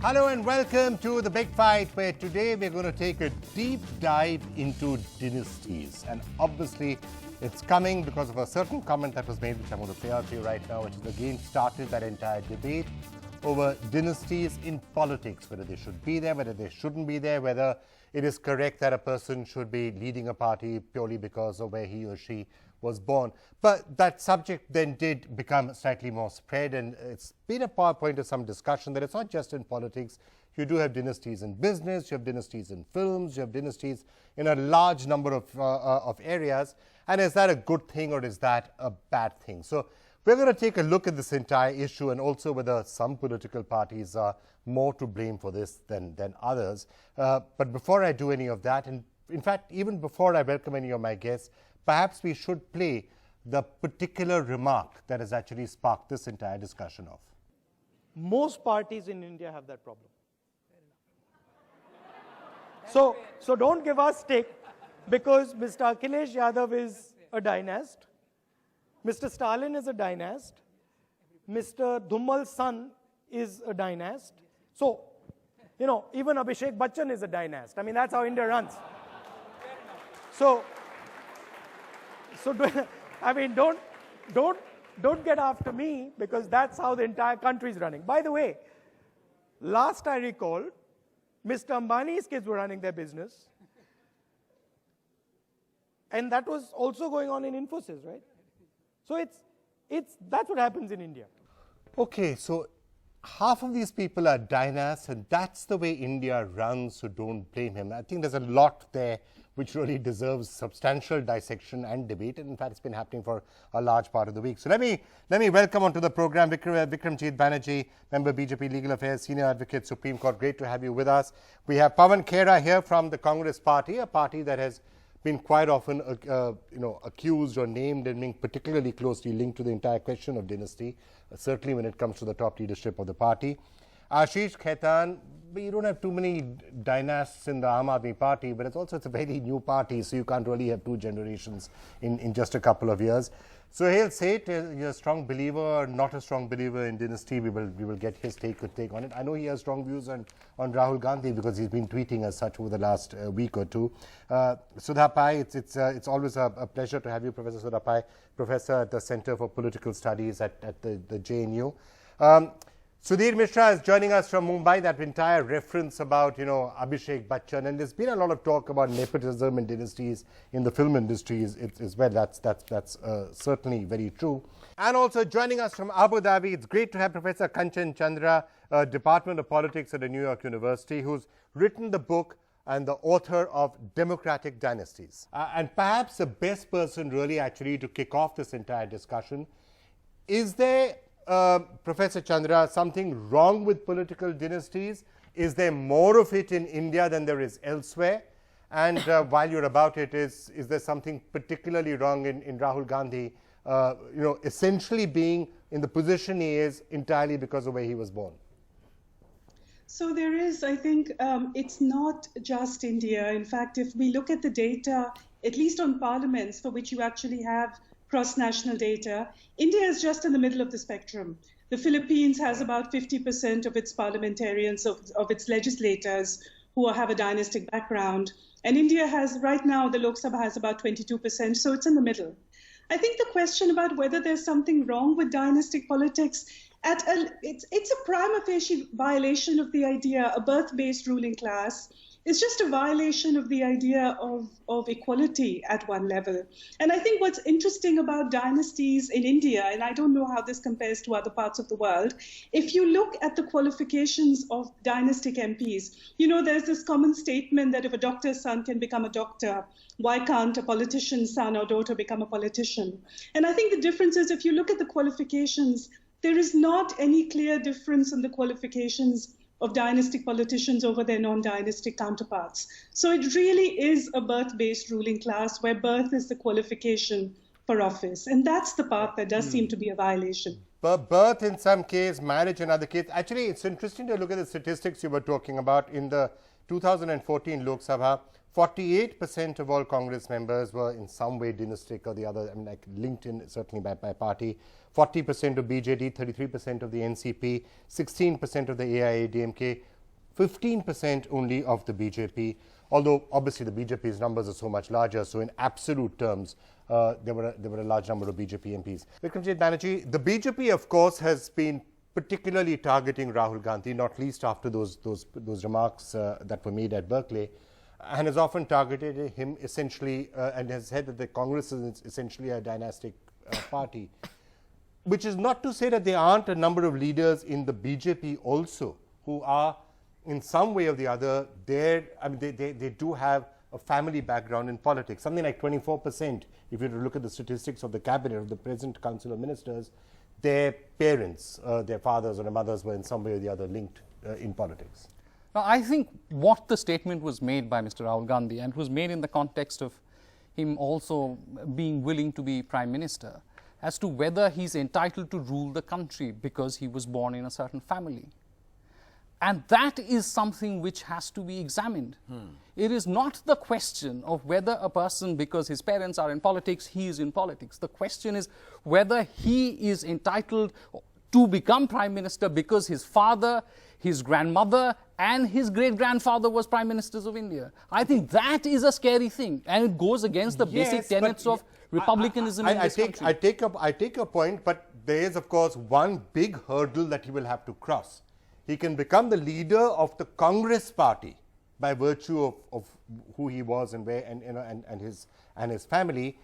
Hello and welcome to The Big Fight, where today we're going to take a deep dive into dynasties. And obviously, it's coming because of a certain comment that was made, which I'm going to play out to you right now, which has again started that entire debate over dynasties in politics, whether they should be there, whether they shouldn't be there, whether it is correct that a person should be leading a party purely because of where he or she was born. But that subject then did become slightly more spread, and it's been a point of some discussion that it's not just in politics. You do have dynasties in business, you have dynasties in films, you have dynasties in a large number of areas. And is that a good thing or is that a bad thing? So we're going to take a look at this entire issue and also whether some political parties are more to blame for this than others. But before I do any of that, and in fact, even before I welcome any of my guests, perhaps we should play the particular remark that has actually sparked this entire discussion off. Most parties in India have that problem. So don't give us stick, because Mr. Akhilesh Yadav is a dynast, Mr. Stalin is a dynast, Mr. Dhummal's son is a dynast. So, you know, even Abhishek Bachchan is a dynast. I mean, that's how India runs. So I mean, don't get after me, because that's how the entire country is running. By the way, last I recall, Mr. Ambani's kids were running their business, and that was also going on in Infosys, right? So that's what happens in India. Okay, so half of these people are dynasts, and that's the way India runs, so don't blame him. I think there's a lot there which really deserves substantial dissection and debate, and in fact it's been happening for a large part of the week. So let me welcome onto the program Vikramjit Banerjee, member BJP Legal Affairs, Senior Advocate, Supreme Court. Great to have you with us. We have Pawan Khera here from the Congress Party, a party that has been quite often accused or named and being particularly closely linked to the entire question of dynasty, certainly when it comes to the top leadership of the party. Ashish Khaitan, you don't have too many dynasts in the Aam Aadmi Party, but it's a very new party, so you can't really have two generations in just a couple of years. Suhail Seth, you're a strong believer or not a strong believer in dynasty. We will get his take on it. I know he has strong views on Rahul Gandhi because he's been tweeting as such over the last week or two. Sudha Pai, it's always a pleasure to have you, Professor Sudha Pai, professor at the Center for Political Studies at the JNU. Sudhir Mishra is joining us from Mumbai. That entire reference about, Abhishek Bachchan, and there's been a lot of talk about nepotism and dynasties in the film industry as well. That's certainly very true. And also joining us from Abu Dhabi, it's great to have Professor Kanchan Chandra, Department of Politics at the New York University, who's written the book and the author of Democratic Dynasties. And perhaps the best person really actually to kick off this entire discussion. Is there, Professor Chandra, something wrong with political dynasties? Is there more of it in India than there is elsewhere? And while you're about it, is there something particularly wrong in Rahul Gandhi, essentially being in the position he is entirely because of where he was born? So there is, I think, it's not just India. In fact, if we look at the data, at least on parliaments, for which you actually have cross-national data, India is just in the middle of the spectrum. The Philippines has about 50% of its parliamentarians, of its legislators, who have a dynastic background. And India has, right now, the Lok Sabha has about 22%, so it's in the middle. I think the question about whether there's something wrong with dynastic politics, it's a prima facie violation of the idea, a birth-based ruling class. It's just a violation of the idea of equality at one level. And I think what's interesting about dynasties in India, and I don't know how this compares to other parts of the world, if you look at the qualifications of dynastic MPs, there's this common statement that if a doctor's son can become a doctor, why can't a politician's son or daughter become a politician? And I think the difference is if you look at the qualifications, there is not any clear difference in the qualifications of dynastic politicians over their non-dynastic counterparts. So it really is a birth-based ruling class where birth is the qualification for office. And that's the part that does seem to be a violation. But birth in some case, marriage in other case. Actually, it's interesting to look at the statistics you were talking about. In the 2014 Lok Sabha, 48% of all Congress members were in some way dynastic or the other, linked in certainly by party. 40% of BJD, 33% of the NCP, 16% of the AIADMK, 15% only of the BJP, although obviously the BJP's numbers are so much larger, so in absolute terms, there were a large number of BJP MPs. Vikramjit Banerjee, the BJP, of course, has been particularly targeting Rahul Gandhi, not least after those remarks that were made at Berkeley, and has often targeted him essentially, and has said that the Congress is essentially a dynastic party. Which is not to say that there aren't a number of leaders in the BJP also who are, in some way or the other, they do have a family background in politics. Something like 24%, if you look at the statistics of the cabinet, of the present Council of Ministers, their parents, their fathers or their mothers were in some way or the other linked in politics. Now, I think what the statement was made by Mr. Rahul Gandhi, and it was made in the context of him also being willing to be Prime Minister, as to whether he's entitled to rule the country because he was born in a certain family. And that is something which has to be examined. It is not the question of whether a person, because his parents are in politics, he is in politics. The question is whether he is entitled to become Prime Minister because his father, his grandmother, and his great-grandfather was Prime Ministers of India. I think that is a scary thing, and it goes against the basic tenets of republicanism in this country. I take your point, but there is, of course, one big hurdle that he will have to cross. He can become the leader of the Congress party by virtue of who he was and where and his family,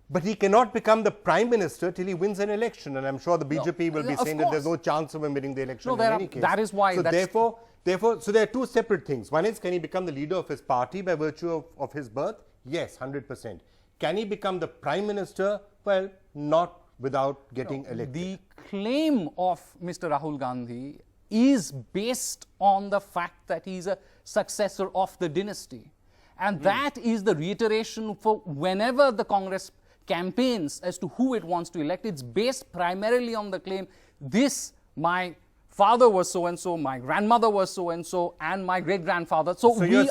but he cannot become the Prime Minister till he wins an election. And I'm sure the BJP will be saying that there's no chance of him winning the election in any case. That is why. So therefore, so there are two separate things. One is, can he become the leader of his party by virtue of his birth? Yes, 100%. Can he become the Prime Minister? Well, not without getting elected. The claim of Mr. Rahul Gandhi is based on the fact that he is a successor of the dynasty. And that is the reiteration for whenever the Congress campaigns as to who it wants to elect. It's based primarily on the claim, my father was so-and-so, my grandmother was so-and-so, and my great-grandfather. So you're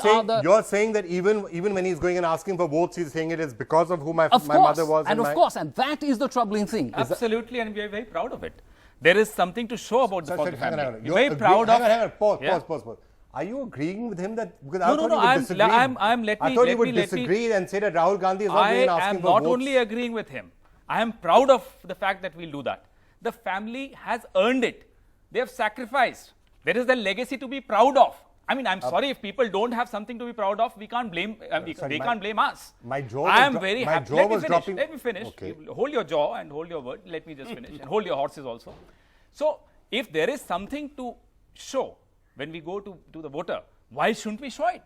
saying that even when he's going and asking for votes, he's saying it is because of who my mother was. And that is the troubling thing. Absolutely, and we are very proud of it. There is something to show about the family. You're very proud of... Hang on, pause. Are you agreeing with him that... Because I thought you would disagree and say that Rahul Gandhi is not going and asking for votes. I am not only agreeing with him. I am proud of the fact that we'll do that. The family has earned it. They have sacrificed. There is a legacy to be proud of. I mean, I'm sorry if people don't have something to be proud of. We can't blame. They can't blame us. I am very happy. Let me finish. Okay. Hold your jaw and hold your word. Let me just finish and hold your horses also. So, if there is something to show when we go to the voter, why shouldn't we show it?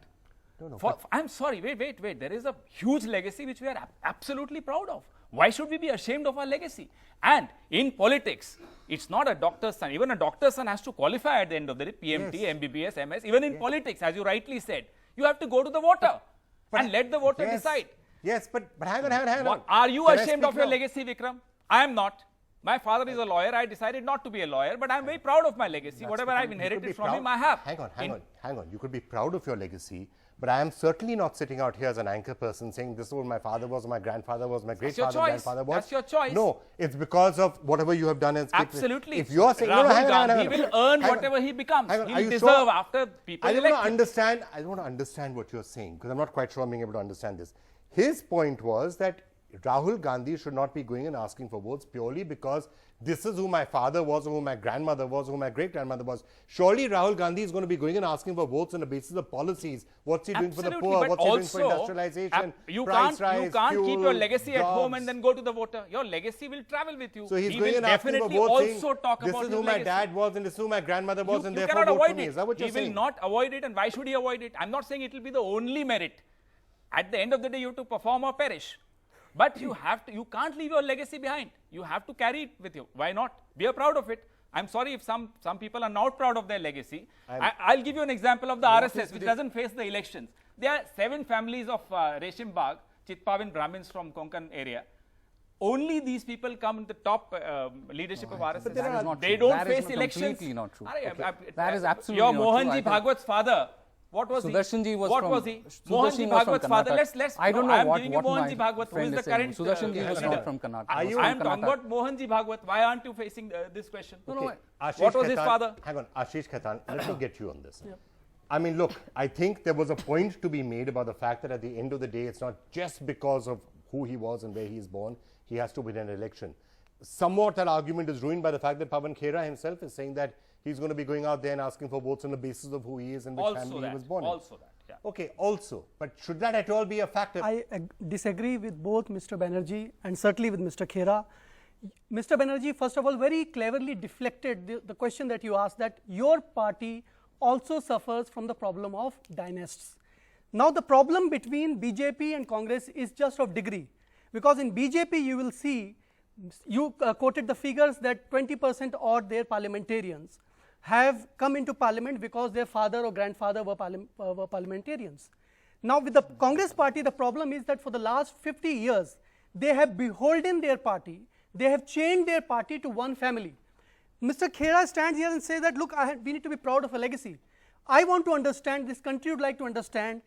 I'm sorry. Wait. There is a huge legacy which we are absolutely proud of. Why should we be ashamed of our legacy? And in politics, it's not a doctor's son. Even a doctor's son has to qualify at the end of the day, PMT, MBBS, MS. Even in politics, as you rightly said, you have to go to the voter and let the voter decide. Yes, but hang on. Are you ashamed of your legacy, Vikram? I am not. My father is a lawyer. I decided not to be a lawyer, but I'm very proud of my legacy. Whatever I've inherited from him, I have. Hang on. You could be proud of your legacy, but I am certainly not sitting out here as an anchor person saying this is what my father was, my grandfather was, my great-father was. That's your choice. No, it's because of whatever you have done as absolutely. If you are saying Rahul Gandhi will earn whatever he becomes. He'll deserve after people elect him. I don't want to understand what you're saying because I'm not quite sure I'm being able to understand this. His point was that Rahul Gandhi should not be going and asking for votes purely because this is who my father was, or who my grandmother was, or who my great-grandmother was. Surely Rahul Gandhi is going to be going and asking for votes on the basis of policies. What's he doing for the poor? What's he doing for industrialization? You can't keep your legacy at home and then go to the voter. Your legacy will travel with you. So he's going and asking for votes saying, this is who my dad was and this is who my grandmother was and therefore vote for me. Is that what you're saying? He will not avoid it, and why should he avoid it? I'm not saying it will be the only merit. At the end of the day, you have to perform or perish. But you can't leave your legacy behind. You have to carry it with you. Why not? We are proud of it. I'm sorry if some people are not proud of their legacy. I'll give you an example of the RSS, which doesn't face the elections. There are 7 families of Reshim Bagh, Chitpavin Brahmins from Konkan area. Only these people come in the top leadership of RSS. They don't face elections. Completely not true. That is absolutely not true. Your Mohanji Bhagwat's father. What was Sudarshanji he? was What from, was he? Mohanji Bhagwat's father. I don't know what Mohanji Bhagwat, who is the current Sudarshanji was not from Karnataka. I am talking about Mohanji Bhagwat. Why aren't you facing this question? No. What was his father? Hang on, Ashish Khaitan, let me get you on this. I mean, look, I think there was a point to be made about the fact that at the end of the day, it's not just because of who he was and where he's born, he has to win an election. Somewhat that argument is ruined by the fact that Pawan Khera himself is saying that he's going to be going out there and asking for votes on the basis of who he is and which family he was born in. Also that, yeah. Okay, also. But should that at all be a factor? I disagree with both Mr. Banerjee and certainly with Mr. Khera. Mr. Banerjee, first of all, very cleverly deflected the question that you asked, that your party also suffers from the problem of dynasts. Now, the problem between BJP and Congress is just of degree, because in BJP you will see, you quoted the figures that 20% odd their parliamentarians have come into parliament because their father or grandfather were parliamentarians. Now, with the Congress party, the problem is that for the last 50 years, they have beholden their party, they have chained their party to one family. Mr. Khera stands here and says that, look, we need to be proud of a legacy. I want to understand, this country would like to understand,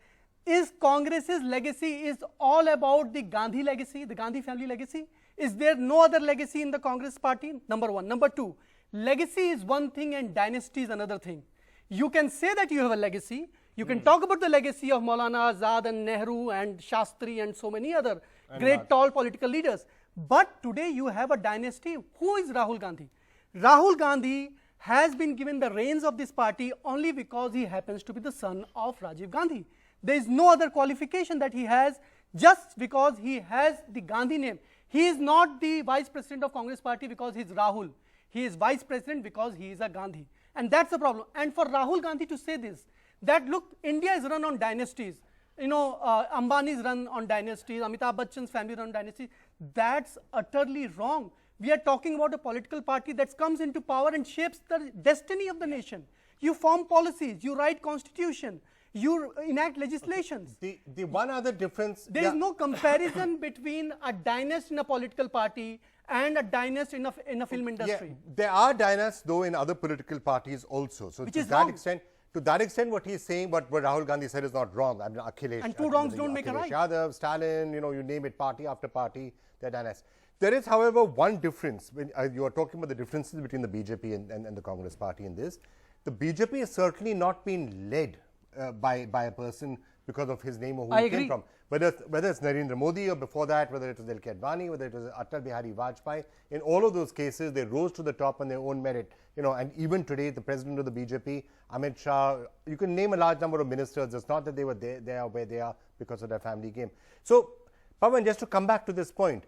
is Congress's legacy is all about the Gandhi legacy, the Gandhi family legacy? Is there no other legacy in the Congress party? Number one. Number two, legacy is one thing and dynasty is another thing. You can say that you have a legacy. You can talk about the legacy of Maulana Azad and Nehru and Shastri and so many other great tall political leaders. But today you have a dynasty. Who is Rahul Gandhi? Rahul Gandhi has been given the reins of this party only because he happens to be the son of Rajiv Gandhi. There is no other qualification that he has just because he has the Gandhi name. He is not the vice president of Congress party because he is Rahul. He is vice president because he is a Gandhi. And that's the problem. And for Rahul Gandhi to say this, that look, India is run on dynasties. You know, Ambani's run on dynasties, Amitabh Bachchan's family run on dynasties. That's utterly wrong. We are talking about a political party that comes into power and shapes the destiny of the nation. You form policies, you write constitution, you enact legislations. The one other difference... There is no comparison between a dynast in a political party and a dynast in a film industry. Yeah, there are dynasts, though, in other political parties also. So Which to is that wrong. extent, to that extent, what he's saying, what Rahul Gandhi said is not wrong. I mean, Akhilesh... And two wrongs don't make a right. Yadav, Stalin, you know, you name it, party after party, they're dynasts. There is, however, one difference. When you are talking about the differences between the BJP and the Congress party in this, the BJP has certainly not been led by a person because of his name or who he came from. Whether it's Narendra Modi or before that, whether it was L.K. Advani, whether it was Atal Bihari Vajpayee, in all of those cases, they rose to the top on their own merit. You know, and even today, the president of the BJP, Amit Shah, you can name a large number of ministers. It's not that they were there where they are because of their family game. So, Pawan, just to come back to this point,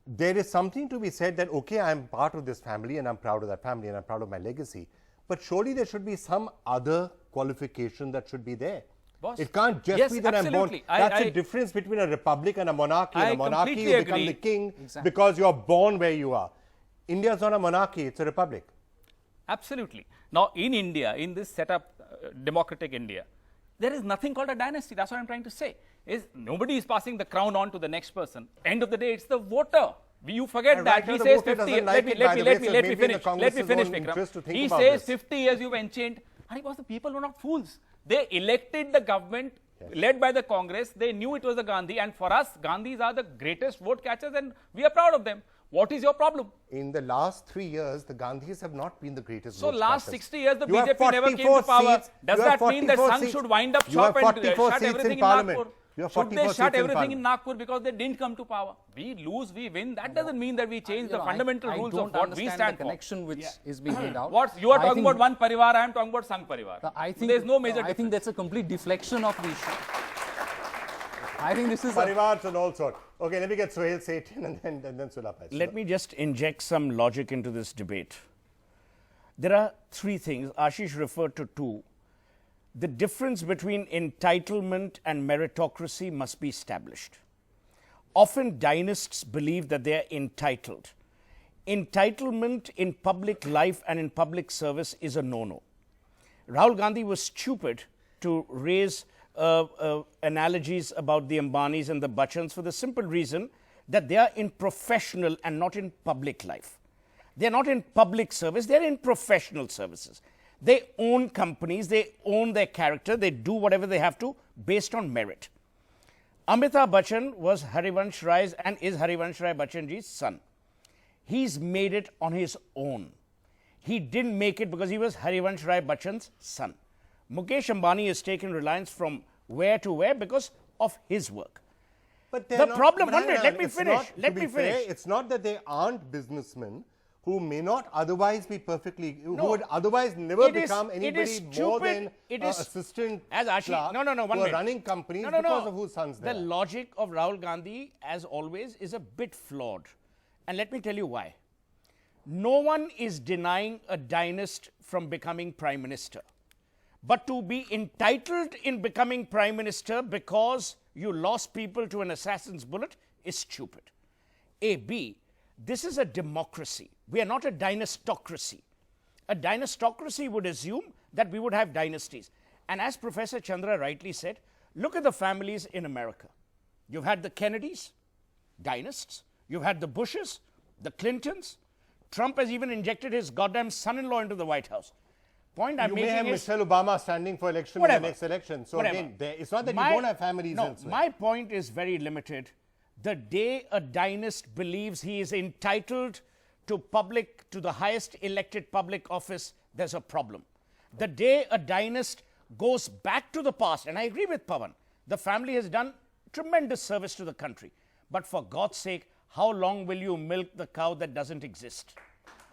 there is something to be said that, okay, I'm part of this family and I'm proud of that family and I'm proud of my legacy. But surely there should be some other qualification that should be there. Boss. It can't just be that I'm born. That's the difference between a republic and a monarchy. In a monarchy, you become the king because you're born where you are. India is not a monarchy, it's a republic. Absolutely. Now, in India, in this setup, democratic India, there is nothing called a dynasty. That's what I'm trying to say. Nobody is passing the crown on to the next person. End of the day, it's the voter. You forget and that. He says 50 years. Let me finish. Let me finish, Vikram. He says 50 years you've enchained. And it was the people were not fools. They elected the government led by the Congress. They knew it was the Gandhi. And for us, Gandhis are the greatest vote catchers and we are proud of them. What is your problem? In the last 3 years, the Gandhis have not been the greatest So vote last catchers. 60 years, the BJP never came to power. Does that mean that Sangh should wind up shop and shut everything in Nagpur? Should they shut everything in Nagpur because they didn't come to power? We lose, we win. That doesn't mean that we change the fundamental rules of what we stand for. I don't understand the connection which is being made out. You are talking about one Parivar, I am talking about Sangh Parivar. I think there's no major difference. I think that's a complete deflection of the issue. I think this is Parivars and all sorts. Okay, let me get Sohail Satan and then Sulabh. Let me just inject some logic into this debate. There are three things. Ashish referred to two. The difference between entitlement and meritocracy must be established. Often dynasts believe that they are entitled. Entitlement in public life and in public service is a no-no. Rahul Gandhi was stupid to raise analogies about the Ambanis and the Bachchans for the simple reason that they are in professional and not in public life. They are not in public service, they are in professional services. They own companies, they own their character, they do whatever they have to based on merit. Amitabh Bachchan was Harivansh Rai's and is Harivansh Rai Bachchanji's son. He's made it on his own. He didn't make it because he was Harivansh Rai Bachchan's son. Mukesh Ambani has taken Reliance from where to where because of his work. But The problem, but hang on, let me it's finish. not- Let to me be fair, finish. it's not that they aren't businessmen who may not otherwise be perfectly, who would otherwise never It is- become it anybody is more stupid. than It an is- assistant As Ashi, clerk one who are minute. running companies No. because of whose sons they The are. logic of Rahul Gandhi, as always, is a bit flawed. And let me tell you why. No one is denying a dynast from becoming prime minister. But to be entitled in becoming prime minister because you lost people to an assassin's bullet is stupid. A. B. This is a democracy. We are not a dynasto-cracy. A dynasto-cracy would assume that we would have dynasties. And as Professor Chandra rightly said, look at the families in America. You've had the Kennedys, dynasts. You've had the Bushes, the Clintons. Trump has even injected his goddamn son-in-law into the White House. Point I'm You may making have is, Michelle Obama standing for election Whatever. in the next election. So Whatever. again, it's not that My- you don't have families no, elsewhere. my point is very limited. The day a dynast believes he is entitled to the highest elected public office, there's a problem. The day a dynast goes back to the past, and I agree with Pawan, the family has done tremendous service to the country. But for God's sake, how long will you milk the cow that doesn't exist?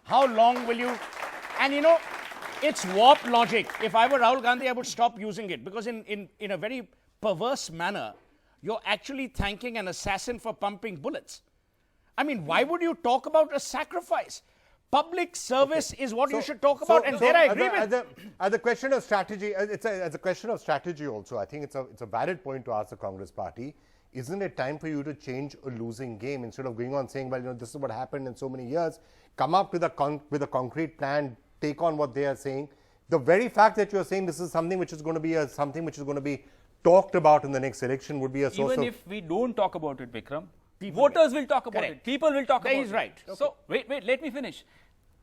How long will you? And you know, it's warped logic. If I were Rahul Gandhi, I would stop using it because in a very perverse manner, you're actually thanking an assassin for pumping bullets. I mean, why would you talk about a sacrifice? Public service is what you should talk about, and there I agree with. As a question of strategy, as a question of strategy also, I think it's a valid point to ask the Congress party. Isn't it time for you to change a losing game instead of going on saying, well, you know, this is what happened in so many years? Come up with a concrete plan, take on what they are saying. The very fact that you're saying this is something which is going to be talked about in the next election would be a source Even of. if we don't talk about it, Vikram, People voters will talk about Correct. it. People will talk There about he's it. right. So, wait, let me finish.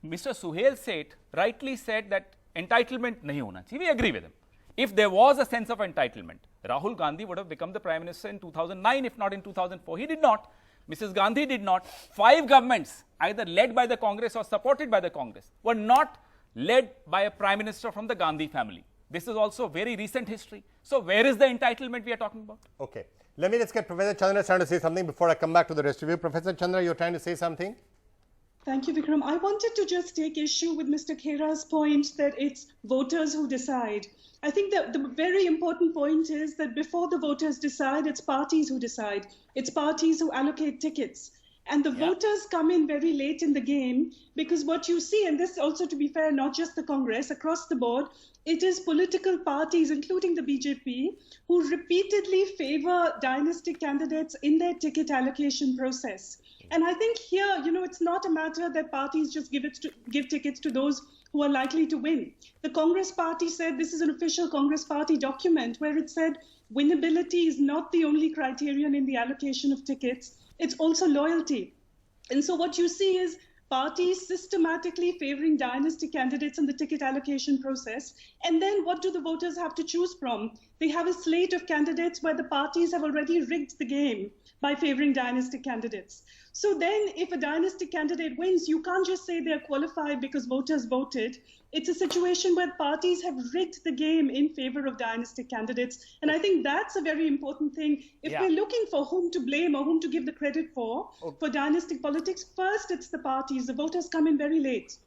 Mr. Suhail Seth rightly said that entitlement nahi hona chahiye. We agree with him. If there was a sense of entitlement, Rahul Gandhi would have become the Prime Minister in 2009, if not in 2004. He did not. Mrs. Gandhi did not. 5 governments, either led by the Congress or supported by the Congress, were not led by a Prime Minister from the Gandhi family. This is also very recent history. So, where is the entitlement we are talking about? Okay. Let's get Professor Chandra trying to say something before I come back to the rest of you. Professor Chandra, you're trying to say something? Thank you, Vikram. I wanted to just take issue with Mr. Khera's point that it's voters who decide. I think that the very important point is that before the voters decide, it's parties who decide. It's parties who allocate tickets. And the voters come in very late in the game because what you see, and this also to be fair, not just the Congress, across the board, it is political parties, including the BJP, who repeatedly favor dynastic candidates in their ticket allocation process. And I think here, you know, it's not a matter that parties just give tickets to those who are likely to win. The Congress party said, this is an official Congress party document where it said winnability is not the only criterion in the allocation of tickets. It's also loyalty. And so what you see is parties systematically favoring dynastic candidates in the ticket allocation process. And then what do the voters have to choose from? They have a slate of candidates where the parties have already rigged the game by favoring dynastic candidates. So then if a dynastic candidate wins, you can't just say they're qualified because voters voted. It's a situation where parties have rigged the game in favor of dynastic candidates. And I think that's a very important thing. If we're looking for whom to blame or whom to give the credit for dynastic politics, first it's the parties. The voters come in very late.